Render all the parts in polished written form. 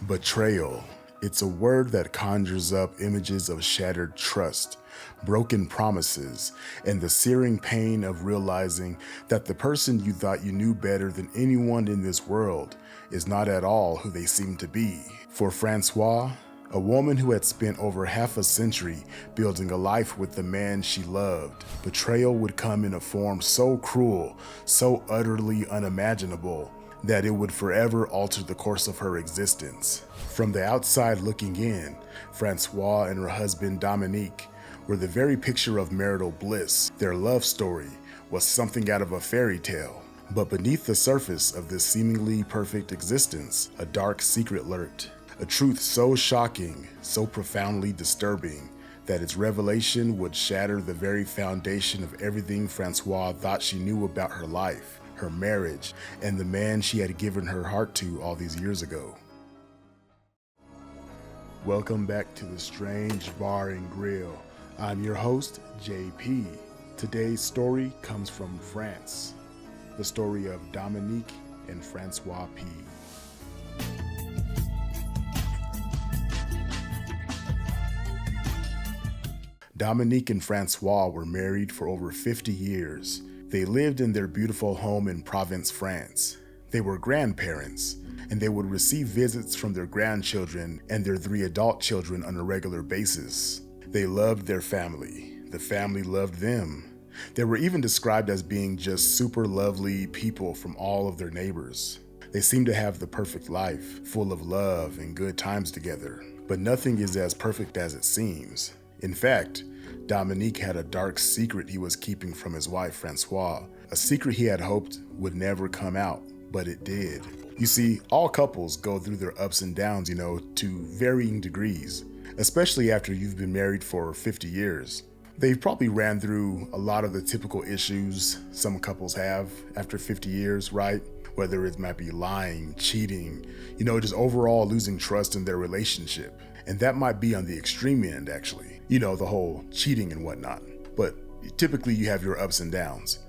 Betrayal. It's a word that conjures up images of shattered trust, broken promises, and the searing pain of realizing that the person you thought you knew better than anyone in this world is not at all who they seem to be. For Francois, a woman who had spent over half a century building a life with the man she loved, betrayal would come in a form so cruel, so utterly unimaginable, that it would forever alter the course of her existence. From the outside looking in, Francois and her husband Dominique were the very picture of marital bliss. Their love story was something out of a fairy tale. But beneath the surface of this seemingly perfect existence, a dark secret lurked. A truth so shocking, so profoundly disturbing, that its revelation would shatter the very foundation of everything Francois thought she knew about her life, her marriage, and the man she had given her heart to all these years ago. Welcome back to the Strange Bar and Grill. I'm your host, JP. Today's story comes from France. The story of Dominique and Francois P. Dominique and Francois were married for over 50 years. They lived in their beautiful home in Provence, France. They were grandparents, and they would receive visits from their grandchildren and their 3 adult children on a regular basis. They loved their family. The family loved them. They were even described as being just super lovely people from all of their neighbors. They seemed to have the perfect life, full of love and good times together. But nothing is as perfect as it seems. In fact, Dominique had a dark secret he was keeping from his wife, Francois, a secret he had hoped would never come out, but it did. You see, all couples go through their ups and downs, to varying degrees, especially after you've been married for 50 years. They've probably ran through a lot of the typical issues some couples have after 50 years, right? Whether it might be lying, cheating, just overall losing trust in their relationship. And that might be on the extreme end, actually. The whole cheating and whatnot. But typically you have your ups and downs.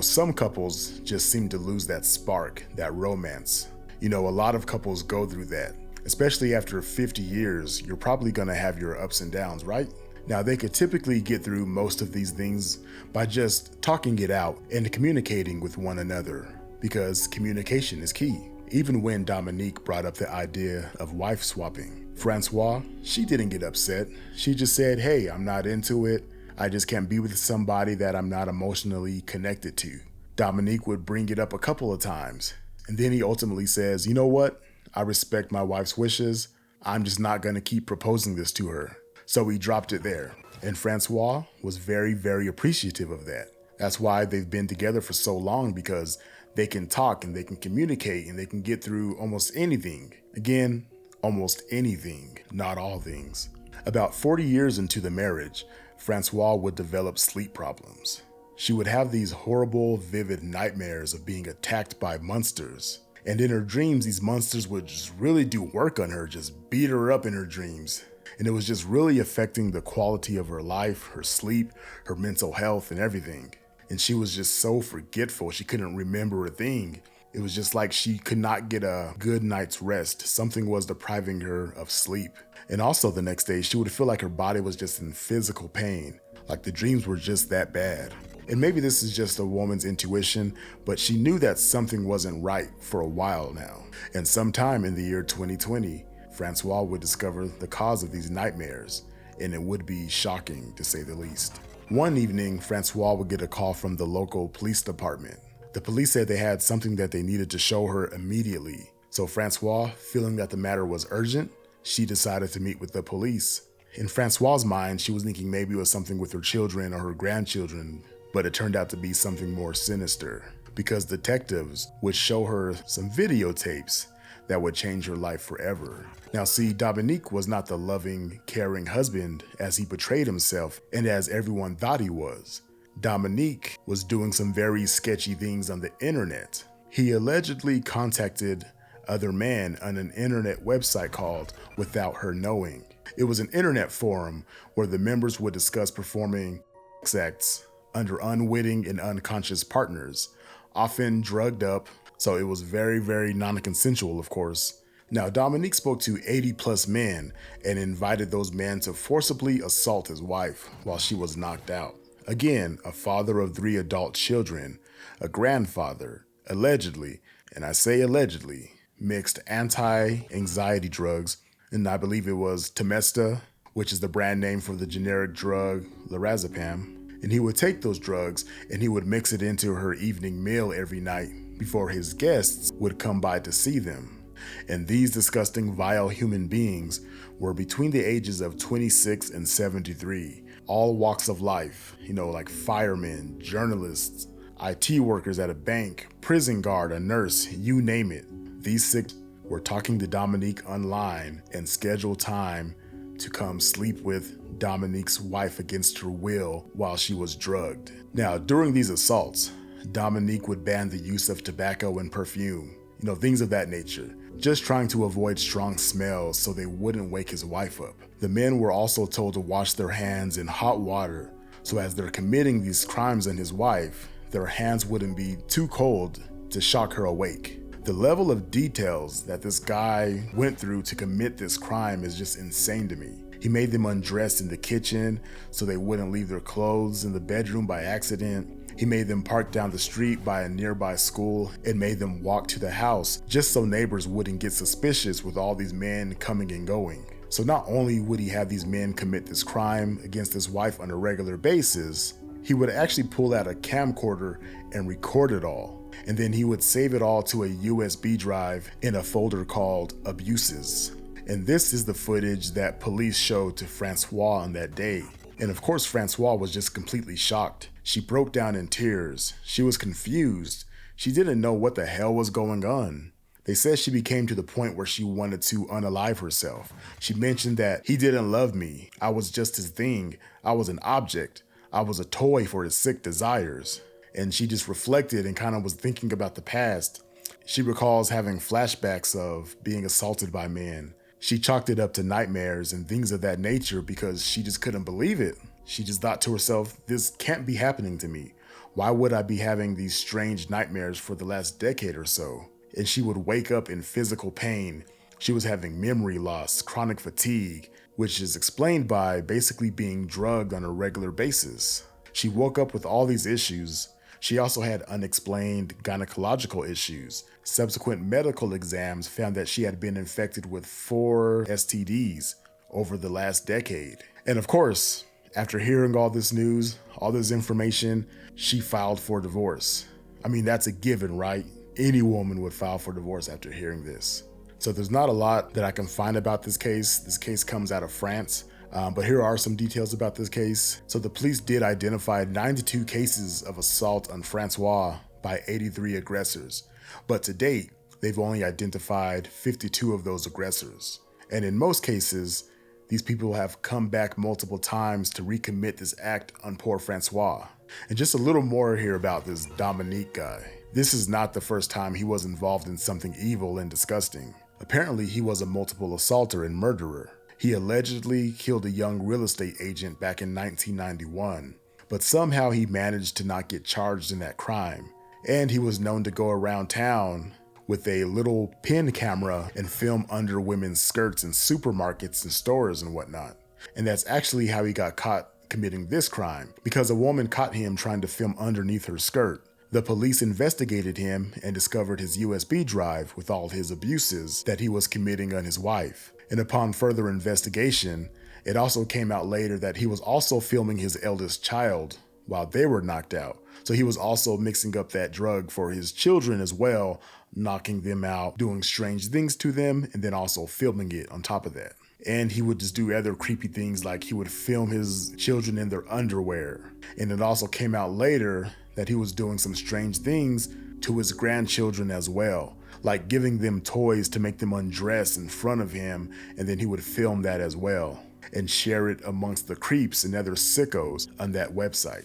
Some couples just seem to lose that spark, that romance. A lot of couples go through that. Especially after 50 years, you're probably gonna have your ups and downs, right? Now, they could typically get through most of these things by just talking it out and communicating with one another, because communication is key. Even when Dominique brought up the idea of wife swapping, Francois, she didn't get upset. She just said, hey, I'm not into it. I just can't be with somebody that I'm not emotionally connected to. Dominique would bring it up a couple of times, and then he ultimately says, you know what? I respect my wife's wishes. I'm just not gonna keep proposing this to her. So he dropped it there. And Francois was very, very appreciative of that. That's why they've been together for so long, because they can talk and they can communicate and they can get through almost anything. Again, almost anything, not all things. About 40 years into the marriage, Francois would develop sleep problems. She would have these horrible, vivid nightmares of being attacked by monsters. And in her dreams, these monsters would just really do work on her, just beat her up in her dreams. And it was just really affecting the quality of her life, her sleep, her mental health, and everything. And she was just so forgetful, she couldn't remember a thing. It was just like she could not get a good night's rest. Something was depriving her of sleep. And also the next day, she would feel like her body was just in physical pain, like the dreams were just that bad. And maybe this is just a woman's intuition, but she knew that something wasn't right for a while now. And sometime in the year 2020, Francois would discover the cause of these nightmares, and it would be shocking to say the least. One evening, Francois would get a call from the local police department. The police said they had something that they needed to show her immediately. So Francois, feeling that the matter was urgent, she decided to meet with the police. In Francois's mind, she was thinking maybe it was something with her children or her grandchildren, but it turned out to be something more sinister, because detectives would show her some videotapes that would change her life forever. Now see, Dominique was not the loving, caring husband as he portrayed himself and as everyone thought he was. Dominique was doing some very sketchy things on the internet. He allegedly contacted other men on an internet website called Without Her Knowing. It was an internet forum where the members would discuss performing sex acts under unwitting and unconscious partners, often drugged up, so it was very, very non-consensual, of course. Now, Dominique spoke to 80 plus men and invited those men to forcibly assault his wife while she was knocked out. Again, a father of 3 adult children, a grandfather, allegedly, and I say allegedly, mixed anti-anxiety drugs, and I believe it was Temesta, which is the brand name for the generic drug lorazepam. And he would take those drugs and he would mix it into her evening meal every night before his guests would come by to see them. And these disgusting, vile human beings were between the ages of 26 and 73, all walks of life, like firemen, journalists, IT workers at a bank, prison guard, a nurse, you name it. These 6 were talking to Dominique online and scheduled time to come sleep with Dominique's wife against her will while she was drugged. Now, during these assaults, Dominique would ban the use of tobacco and perfume, things of that nature, just trying to avoid strong smells so they wouldn't wake his wife up. The men were also told to wash their hands in hot water, so as they're committing these crimes on his wife, their hands wouldn't be too cold to shock her awake. The level of details that this guy went through to commit this crime is just insane to me. He made them undress in the kitchen so they wouldn't leave their clothes in the bedroom by accident. He made them park down the street by a nearby school and made them walk to the house just so neighbors wouldn't get suspicious with all these men coming and going. So not only would he have these men commit this crime against his wife on a regular basis, he would actually pull out a camcorder and record it all. And then he would save it all to a USB drive in a folder called Abuses. And this is the footage that police showed to Francois on that day. And of course, Francois was just completely shocked. She broke down in tears. She was confused. She didn't know what the hell was going on. They said she became to the point where she wanted to unalive herself. She mentioned that he didn't love me. I was just his thing. I was an object. I was a toy for his sick desires. And she just reflected and kind of was thinking about the past. She recalls having flashbacks of being assaulted by men. She chalked it up to nightmares and things of that nature because she just couldn't believe it. She just thought to herself, this can't be happening to me. Why would I be having these strange nightmares for the last decade or so? And she would wake up in physical pain. She was having memory loss, chronic fatigue, which is explained by basically being drugged on a regular basis. She woke up with all these issues. She also had unexplained gynecological issues. Subsequent medical exams found that she had been infected with 4 STDs over the last decade. And of course, after hearing all this news, all this information, she filed for divorce. I mean, that's a given, right? Any woman would file for divorce after hearing this. So there's not a lot that I can find about this case. This case comes out of France. But here are some details about this case. So the police did identify 92 cases of assault on Francois by 83 aggressors. But to date, they've only identified 52 of those aggressors. And in most cases, these people have come back multiple times to recommit this act on poor Francois. And just a little more here about this Dominique guy. This is not the first time he was involved in something evil and disgusting. Apparently, he was a multiple assaulter and murderer. He allegedly killed a young real estate agent back in 1991, but somehow he managed to not get charged in that crime. And he was known to go around town with a little pin camera and film under women's skirts in supermarkets and stores and whatnot. And that's actually how he got caught committing this crime, because a woman caught him trying to film underneath her skirt. The police investigated him and discovered his USB drive with all his abuses that he was committing on his wife. And upon further investigation, it also came out later that he was also filming his eldest child while they were knocked out. So he was also mixing up that drug for his children as well, knocking them out, doing strange things to them, and then also filming it on top of that. And he would just do other creepy things, like he would film his children in their underwear. And it also came out later that he was doing some strange things to his grandchildren as well, like giving them toys to make them undress in front of him, and then he would film that as well and share it amongst the creeps and other sickos on that website.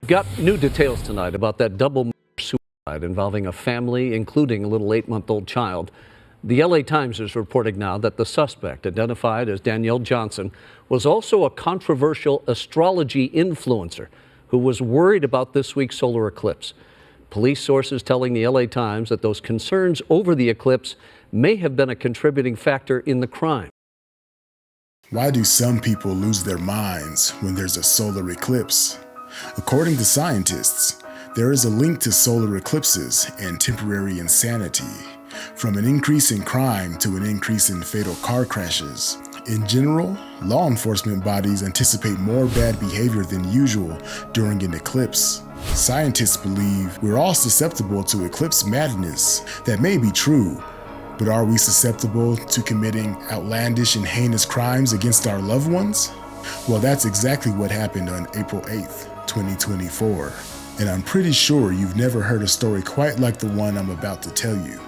Got new details tonight about that double suicide involving a family, including a little 8-month-old child. The LA Times is reporting now that the suspect, identified as Danielle Johnson, was also a controversial astrology influencer. who was worried about this week's solar eclipse. Police sources telling the LA Times that those concerns over the eclipse may have been a contributing factor in the crime. Why do some people lose their minds when there's a solar eclipse? According to scientists, there is a link to solar eclipses and temporary insanity, from an increase in crime to an increase in fatal car crashes. In general, law enforcement bodies anticipate more bad behavior than usual during an eclipse. Scientists believe we're all susceptible to eclipse madness. That may be true, but are we susceptible to committing outlandish and heinous crimes against our loved ones? Well, that's exactly what happened on April 8th, 2024. And I'm pretty sure you've never heard a story quite like the one I'm about to tell you.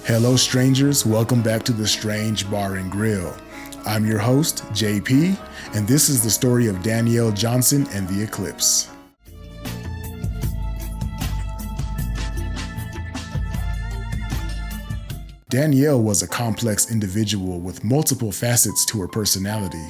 Hello strangers, welcome back to the Strange Bar and Grill. I'm your host, JP, and this is the story of Danielle Johnson and the eclipse. Danielle was a complex individual with multiple facets to her personality.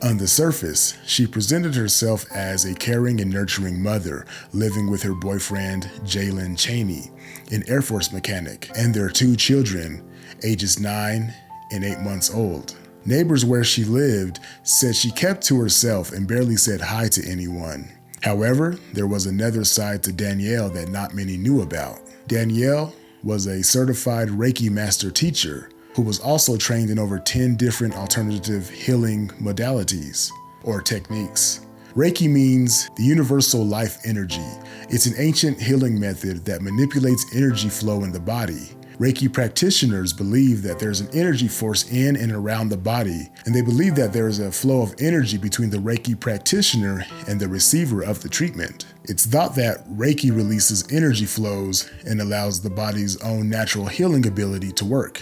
On the surface, she presented herself as a caring and nurturing mother living with her boyfriend, Jalen Cheney, an Air Force mechanic, and their 2 children, ages 9 and 8 months old. Neighbors where she lived said she kept to herself and barely said hi to anyone. However, there was another side to Danielle that not many knew about. Danielle was a certified Reiki master teacher who was also trained in over 10 different alternative healing modalities or techniques. Reiki means the universal life energy. It's an ancient healing method that manipulates energy flow in the body. Reiki practitioners believe that there's an energy force in and around the body, and they believe that there is a flow of energy between the Reiki practitioner and the receiver of the treatment. It's thought that Reiki releases energy flows and allows the body's own natural healing ability to work.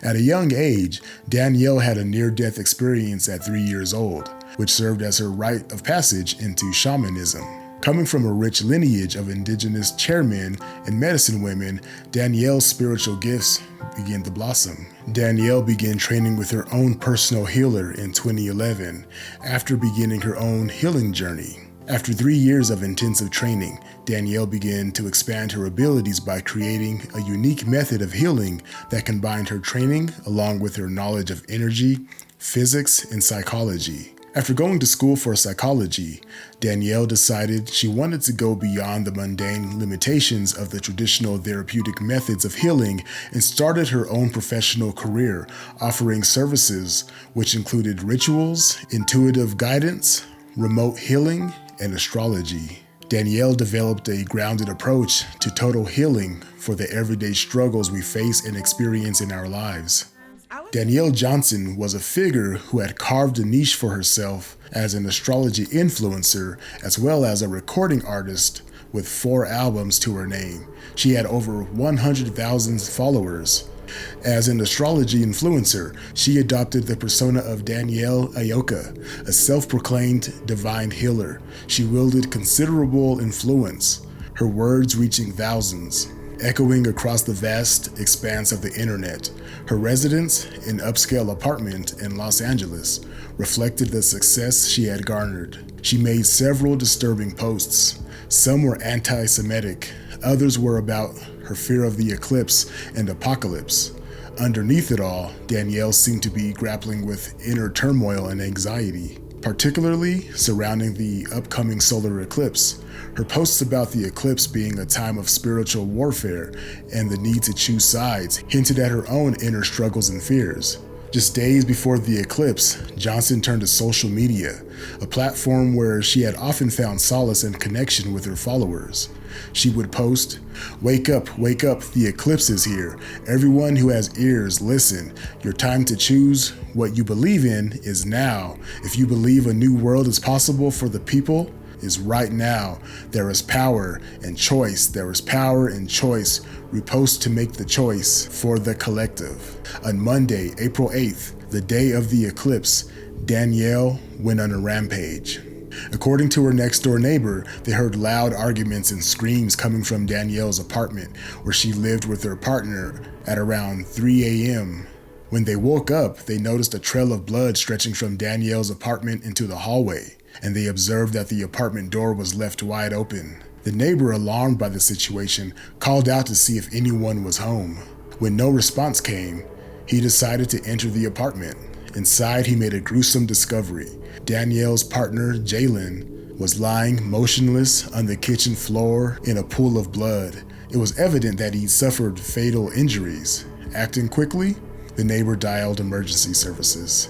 At a young age, Danielle had a near-death experience at 3 years old, which served as her rite of passage into shamanism. Coming from a rich lineage of indigenous chairmen and medicine women, Danielle's spiritual gifts began to blossom. Danielle began training with her own personal healer in 2011 after beginning her own healing journey. After 3 years of intensive training, Danielle began to expand her abilities by creating a unique method of healing that combined her training along with her knowledge of energy, physics, and psychology. After going to school for psychology, Danielle decided she wanted to go beyond the mundane limitations of the traditional therapeutic methods of healing and started her own professional career, offering services which included rituals, intuitive guidance, remote healing, and astrology. Danielle developed a grounded approach to total healing for the everyday struggles we face and experience in our lives. Danielle Johnson was a figure who had carved a niche for herself as an astrology influencer as well as a recording artist with 4 albums to her name. She had over 100,000 followers. As an astrology influencer, she adopted the persona of Danielle Ayoka, a self-proclaimed divine healer. She wielded considerable influence, her words reaching thousands, echoing across the vast expanse of the internet. Her residence, an upscale apartment in Los Angeles, reflected the success she had garnered. She made several disturbing posts. Some were anti-Semitic, others were about her fear of the eclipse and apocalypse. Underneath it all, Danielle seemed to be grappling with inner turmoil and anxiety, particularly surrounding the upcoming solar eclipse. Her posts about the eclipse being a time of spiritual warfare and the need to choose sides hinted at her own inner struggles and fears. Just days before the eclipse, Johnson turned to social media, a platform where she had often found solace and connection with her followers. She would post, wake up, the eclipse is here. Everyone who has ears, listen. Your time to choose what you believe in is now. If you believe a new world is possible for the people, is right now. There is power and choice. There is power and choice. Repost to make the choice for the collective. On Monday, April 8th, the day of the eclipse, Danielle went on a rampage. According to her next-door neighbor, they heard loud arguments and screams coming from Danielle's apartment, where she lived with her partner, at around 3 a.m. When they woke up, they noticed a trail of blood stretching from Danielle's apartment into the hallway. and they observed that the apartment door was left wide open. The neighbor, alarmed by the situation, called out to see if anyone was home. When no response came, he decided to enter the apartment. Inside, he made a gruesome discovery. Danielle's partner, Jalen, was lying motionless on the kitchen floor in a pool of blood. It was evident that he suffered fatal injuries. Acting quickly, the neighbor dialed emergency services.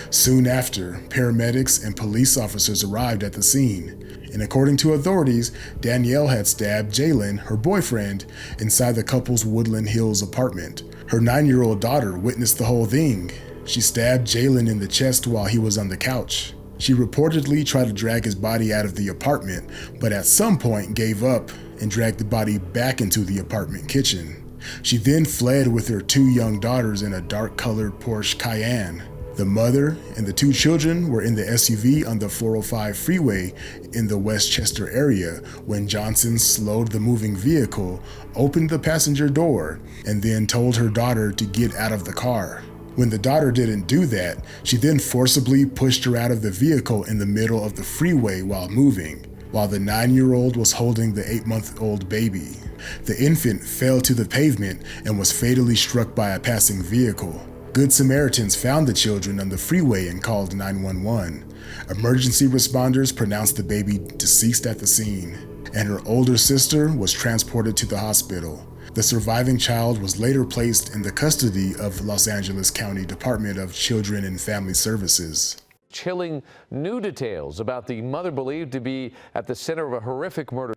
Soon after, paramedics and police officers arrived at the scene. And according to authorities, Danielle had stabbed Jalen, her boyfriend, inside the couple's Woodland Hills apartment. Her 9-year-old daughter witnessed the whole thing. She stabbed Jalen in the chest while he was on the couch. She reportedly tried to drag his body out of the apartment, but at some point gave up and dragged the body back into the apartment kitchen. She then fled with her 2 young daughters in a dark-colored Porsche Cayenne. The mother and the 2 children were in the SUV on the 405 freeway in the Westchester area when Johnson slowed the moving vehicle, opened the passenger door, and then told her daughter to get out of the car. When the daughter didn't do that, she then forcibly pushed her out of the vehicle in the middle of the freeway while moving, while the 9-year-old was holding the 8-month-old baby. The infant fell to the pavement and was fatally struck by a passing vehicle. Good Samaritans found the children on the freeway and called 911. Emergency responders pronounced the baby deceased at the scene, and her older sister was transported to the hospital. The surviving child was later placed in the custody of Los Angeles County Department of Children and Family Services. Chilling new details about the mother believed to be at the center of a horrific murder.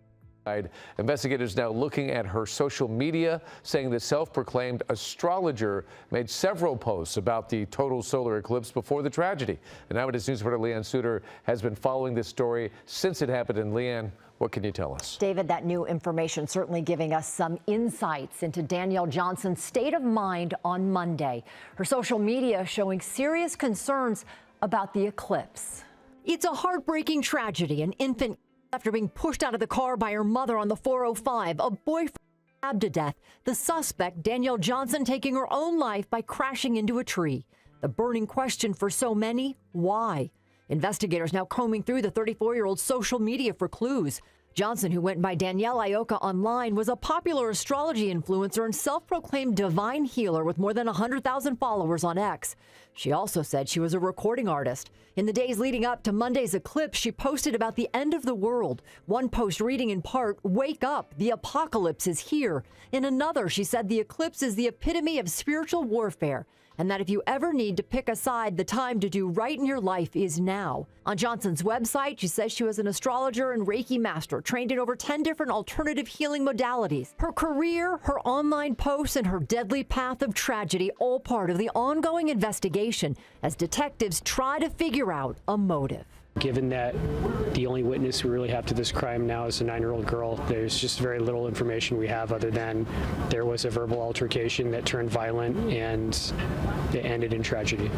Investigators now looking at her social media, saying the self-proclaimed astrologer made several posts about the total solar eclipse before the tragedy. And Eyewitness News reporter Leanne Suter has been following this story since it happened. And Leanne, what can you tell us? David, that new information certainly giving us some insights into Danielle Johnson's state of mind on Monday. Her social media showing serious concerns about the eclipse. It's a heartbreaking tragedy. An infant after being pushed out of the car by her mother on the 405, a boyfriend stabbed to death. The suspect, Danielle Johnson, taking her own life by crashing into a tree. The burning question for so many, why? Investigators now combing through the 34-year-old's social media for clues. Johnson, who went by Danielle Ayoka online, was a popular astrology influencer and self-proclaimed divine healer with more than 100,000 followers on X. She also said she was a recording artist. In the days leading up to Monday's eclipse, she posted about the end of the world. One post reading in part, "Wake up, the apocalypse is here." In another, she said the eclipse is the epitome of spiritual warfare, and that if you ever need to pick a side, the time to do right in your life is now. On Johnson's website, she says she was an astrologer and Reiki master, trained in over 10 different alternative healing modalities. Her career, her online posts, and her deadly path of tragedy, all part of the ongoing investigation as detectives try to figure out a motive. Given that the only witness we really have to this crime now is a 9-year-old girl, there's just very little information we have other than there was a verbal altercation that turned violent and it ended in tragedy.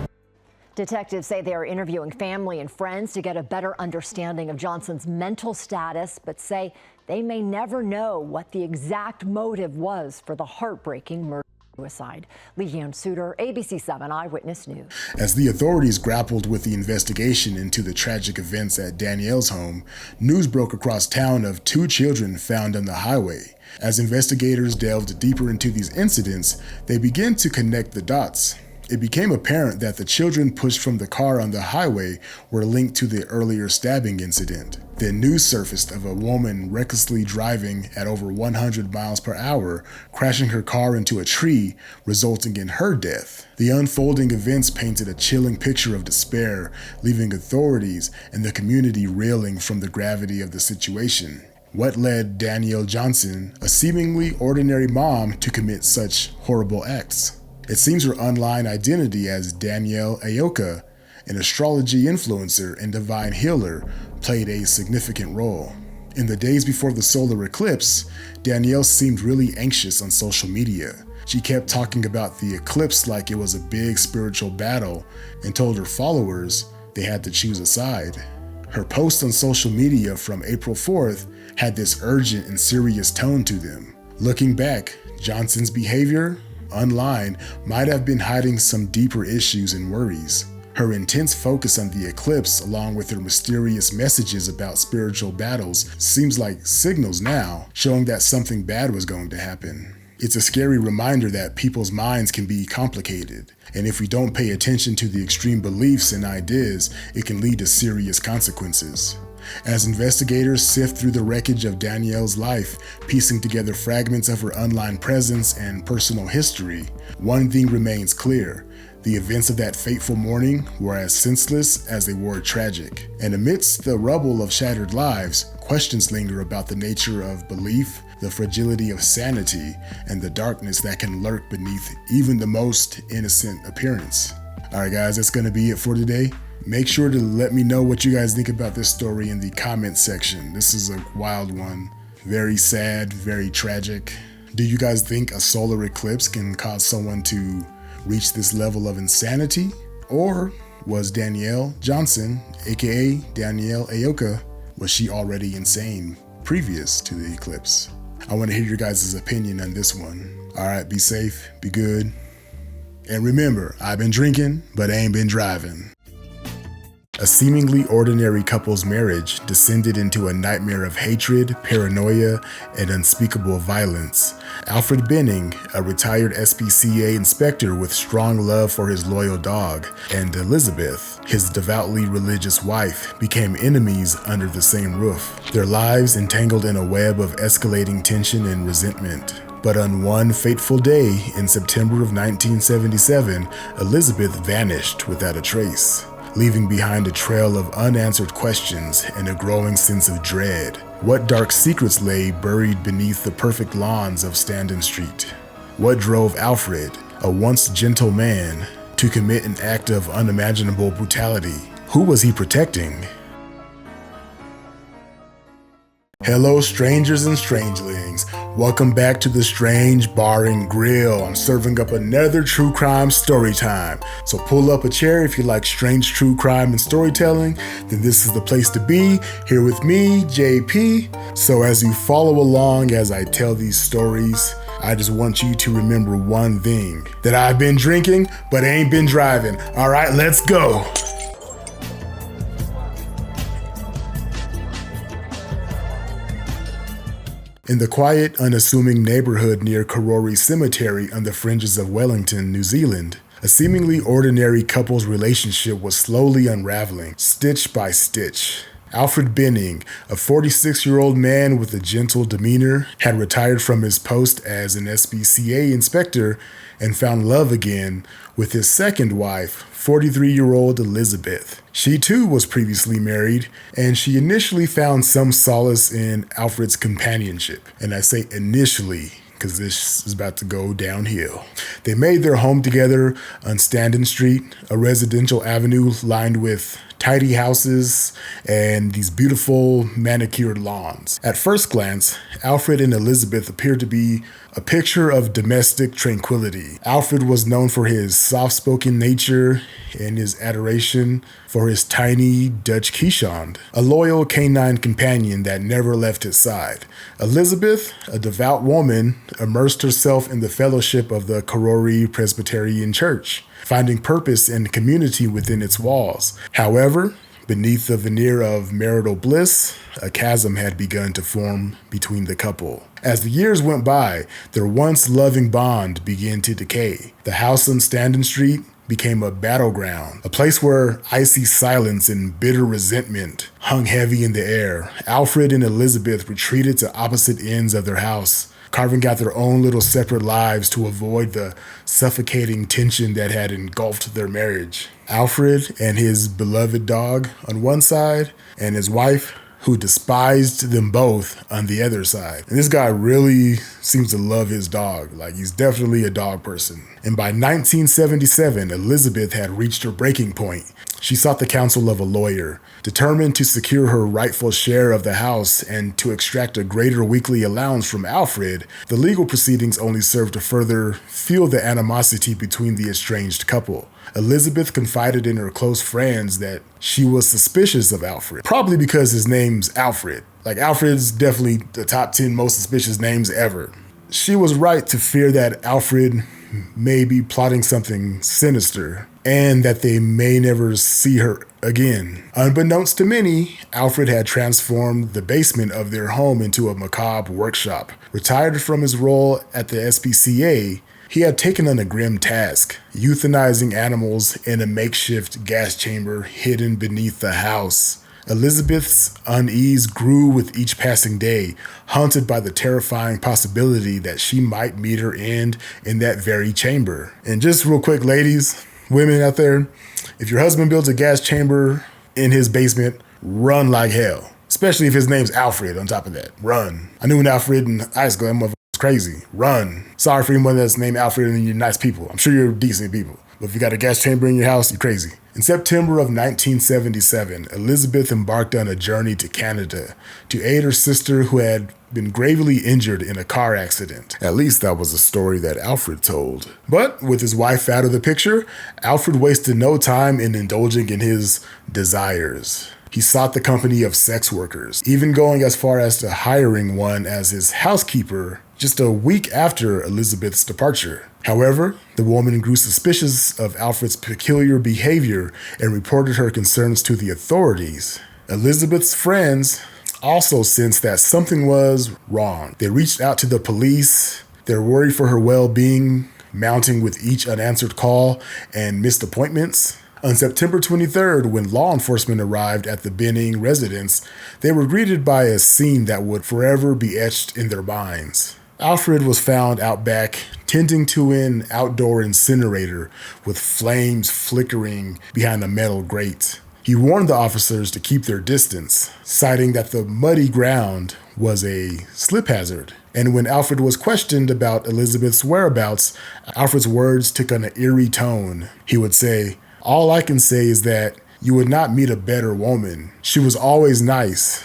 Detectives say they are interviewing family and friends to get a better understanding of Johnson's mental status, but say they may never know what the exact motive was for the heartbreaking murder. Suicide. Leanne Suter, ABC 7 Eyewitness News. As the authorities grappled with the investigation into the tragic events at Danielle's home, news broke across town of 2 children found on the highway. As investigators delved deeper into these incidents, they began to connect the dots. It became apparent that the children pushed from the car on the highway were linked to the earlier stabbing incident. Then news surfaced of a woman recklessly driving at over 100 miles per hour, crashing her car into a tree, resulting in her death. The unfolding events painted a chilling picture of despair, leaving authorities and the community reeling from the gravity of the situation. What led Danielle Johnson, a seemingly ordinary mom, to commit such horrible acts? It seems her online identity as Danielle Ayoka, an astrology influencer and divine healer, played a significant role. In the days before the solar eclipse, Danielle seemed really anxious on social media. She kept talking about the eclipse like it was a big spiritual battle and told her followers they had to choose a side. Her posts on social media from April 4th had this urgent and serious tone to them. Looking back, Johnson's behavior online might have been hiding some deeper issues and worries. Her intense focus on the eclipse, along with her mysterious messages about spiritual battles, seems like signals now, showing that something bad was going to happen. It's a scary reminder that people's minds can be complicated, and if we don't pay attention to the extreme beliefs and ideas, it can lead to serious consequences. As investigators sift through the wreckage of Danielle's life, piecing together fragments of her online presence and personal history, one thing remains clear. The events of that fateful morning were as senseless as they were tragic. And amidst the rubble of shattered lives, questions linger about the nature of belief, the fragility of sanity, and the darkness that can lurk beneath even the most innocent appearance. Alright guys, that's gonna be it for today. Make sure to let me know what you guys think about this story in the comments section. This is a wild one. Very sad, very tragic. Do you guys think a solar eclipse can cause someone to reach this level of insanity? Or was Danielle Johnson, aka Danielle Ayoka, was she already insane previous to the eclipse? I want to hear your guys' opinion on this one. Alright, be safe, be good. And remember, I've been drinking, but I ain't been driving. A seemingly ordinary couple's marriage descended into a nightmare of hatred, paranoia, and unspeakable violence. Alfred Benning, a retired SPCA inspector with strong love for his loyal dog, and Elizabeth, his devoutly religious wife, became enemies under the same roof, their lives entangled in a web of escalating tension and resentment. But on one fateful day in September of 1977, Elizabeth vanished without a trace, leaving behind a trail of unanswered questions and a growing sense of dread. What dark secrets lay buried beneath the perfect lawns of Standen Street? What drove Alfred, a once gentle man, to commit an act of unimaginable brutality? Who was he protecting? Hello strangers and strangelings, welcome back to the Strange Bar and Grill. I'm serving up another true crime story time. So pull up a chair if you like strange true crime and storytelling, then this is the place to be, here with me, JP. So as you follow along as I tell these stories, I just want you to remember one thing, that I've been drinking, but I ain't been driving. All right, let's go. In the quiet, unassuming neighborhood near Karori Cemetery on the fringes of Wellington, New Zealand, a seemingly ordinary couple's relationship was slowly unraveling, stitch by stitch. Alfred Benning, a 46-year-old man with a gentle demeanor, had retired from his post as an SPCA inspector and found love again with his second wife, 43-year-old Elizabeth. She too was previously married, and she initially found some solace in Alfred's companionship. And I say initially, because this is about to go downhill. They made their home together on Standen Street, a residential avenue lined with tidy houses and these beautiful manicured lawns. At first glance, Alfred and Elizabeth appeared to be a picture of domestic tranquility. Alfred was known for his soft-spoken nature and his adoration for his tiny Dutch Keeshond, a loyal canine companion that never left his side. Elizabeth, a devout woman, immersed herself in the fellowship of the Karori Presbyterian Church, finding purpose and community within its walls. However, beneath the veneer of marital bliss, a chasm had begun to form between the couple. As the years went by, their once loving bond began to decay. The house on Standen Street became a battleground, a place where icy silence and bitter resentment hung heavy in the air. Alfred and Elizabeth retreated to opposite ends of their house, carving out their own little separate lives to avoid the suffocating tension that had engulfed their marriage. Alfred and his beloved dog on one side, and his wife, who despised them both, on the other side. And this guy really seems to love his dog. Like, he's definitely a dog person. And by 1977, Elizabeth had reached her breaking point. She sought the counsel of a lawyer, determined to secure her rightful share of the house and to extract a greater weekly allowance from Alfred. The legal proceedings only served to further fuel the animosity between the estranged couple. Elizabeth confided in her close friends that she was suspicious of Alfred, probably because his name's Alfred. Like, Alfred's definitely the top 10 most suspicious names ever. She was right to fear that Alfred may be plotting something sinister. and that they may never see her again. Unbeknownst to many, Alfred had transformed the basement of their home into a macabre workshop. Retired from his role at the SPCA, he had taken on a grim task, euthanizing animals in a makeshift gas chamber hidden beneath the house. Elizabeth's unease grew with each passing day, haunted by the terrifying possibility that she might meet her end in that very chamber. And just real quick, ladies, women out there, if your husband builds a gas chamber in his basement, run like hell. Especially if his name's Alfred on top of that. Run. I knew an Alfred in high school. That motherfucker was crazy. Run. Sorry for anyone that's named Alfred and you're nice people. I'm sure you're decent people. But if you got a gas chamber in your house, you're crazy. In September of 1977, Elizabeth embarked on a journey to Canada to aid her sister who had been gravely injured in a car accident. At least that was a story that Alfred told. But with his wife out of the picture, Alfred wasted no time in indulging in his desires. He sought the company of sex workers, even going as far as to hiring one as his housekeeper just a week after Elizabeth's departure. However, the woman grew suspicious of Alfred's peculiar behavior and reported her concerns to the authorities. Elizabeth's friends also sensed that something was wrong. They reached out to the police, their worry for her well-being mounting with each unanswered call and missed appointments. On September 23rd, when law enforcement arrived at the Benning residence, they were greeted by a scene that would forever be etched in their minds. Alfred was found out back, tending to an outdoor incinerator with flames flickering behind a metal grate. He warned the officers to keep their distance, citing that the muddy ground was a slip hazard. And when Alfred was questioned about Elizabeth's whereabouts, Alfred's words took on an eerie tone. He would say, "All I can say is that you would not meet a better woman. She was always nice,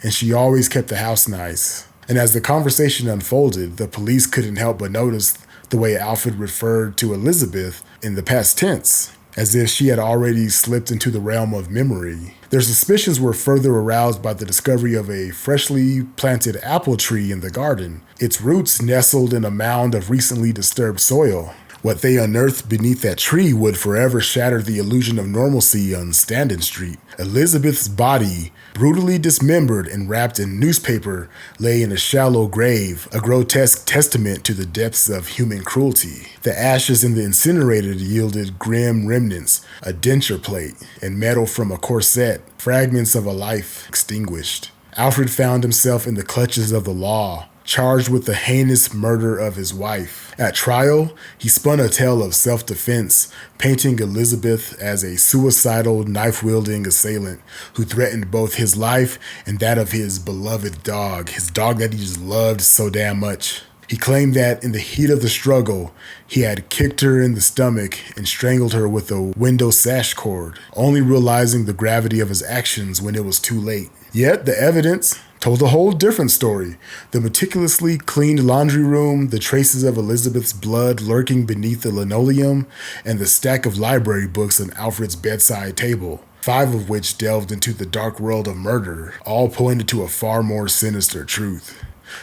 and she always kept the house nice." And as the conversation unfolded, the police couldn't help but notice the way Alfred referred to Elizabeth in the past tense, as if she had already slipped into the realm of memory. Their suspicions were further aroused by the discovery of a freshly planted apple tree in the garden, its roots nestled in a mound of recently disturbed soil. What they unearthed beneath that tree would forever shatter the illusion of normalcy on Standen Street. Elizabeth's body, brutally dismembered and wrapped in newspaper, lay in a shallow grave, a grotesque testament to the depths of human cruelty. The ashes in the incinerator yielded grim remnants, a denture plate, and metal from a corset, fragments of a life extinguished. Alfred found himself in the clutches of the law, charged with the heinous murder of his wife. At trial, he spun a tale of self-defense, painting Elizabeth as a suicidal, knife-wielding assailant who threatened both his life and that of his beloved dog, his dog that he just loved so damn much. He claimed that in the heat of the struggle, he had kicked her in the stomach and strangled her with a window sash cord, only realizing the gravity of his actions when it was too late. Yet the evidence told a whole different story. The meticulously cleaned laundry room, the traces of Elizabeth's blood lurking beneath the linoleum, and the stack of library books on Alfred's bedside table, 5 of which delved into the dark world of murder, all pointed to a far more sinister truth.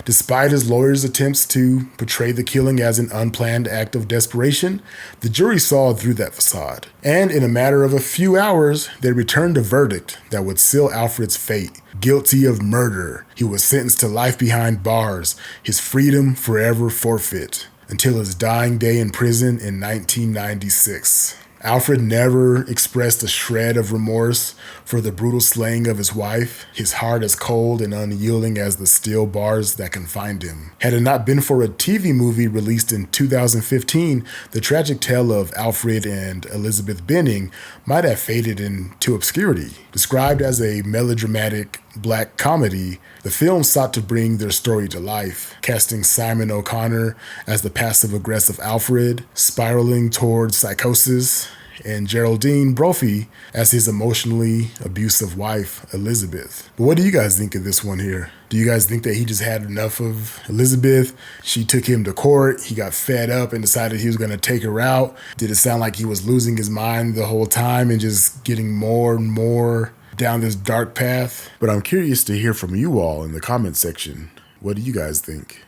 Despite his lawyer's attempts to portray the killing as an unplanned act of desperation, the jury saw through that facade. And in a matter of a few hours, they returned a verdict that would seal Alfred's fate. Guilty of murder, he was sentenced to life behind bars, his freedom forever forfeit, until his dying day in prison in 1996. Alfred never expressed a shred of remorse for the brutal slaying of his wife, his heart as cold and unyielding as the steel bars that confined him. Had it not been for a TV movie released in 2015, the tragic tale of Alfred and Elizabeth Benning might have faded into obscurity. Described as a melodramatic black comedy, the film sought to bring their story to life, casting Simon O'Connor as the passive-aggressive Alfred, spiraling toward psychosis, and Geraldine Brophy as his emotionally abusive wife, Elizabeth. But what do you guys think of this one here? Do you guys think that he just had enough of Elizabeth? She took him to court, he got fed up and decided he was going to take her out? Did it sound like he was losing his mind the whole time and just getting more and more down this dark path? But I'm curious to hear from you all in the comment section. What do you guys think?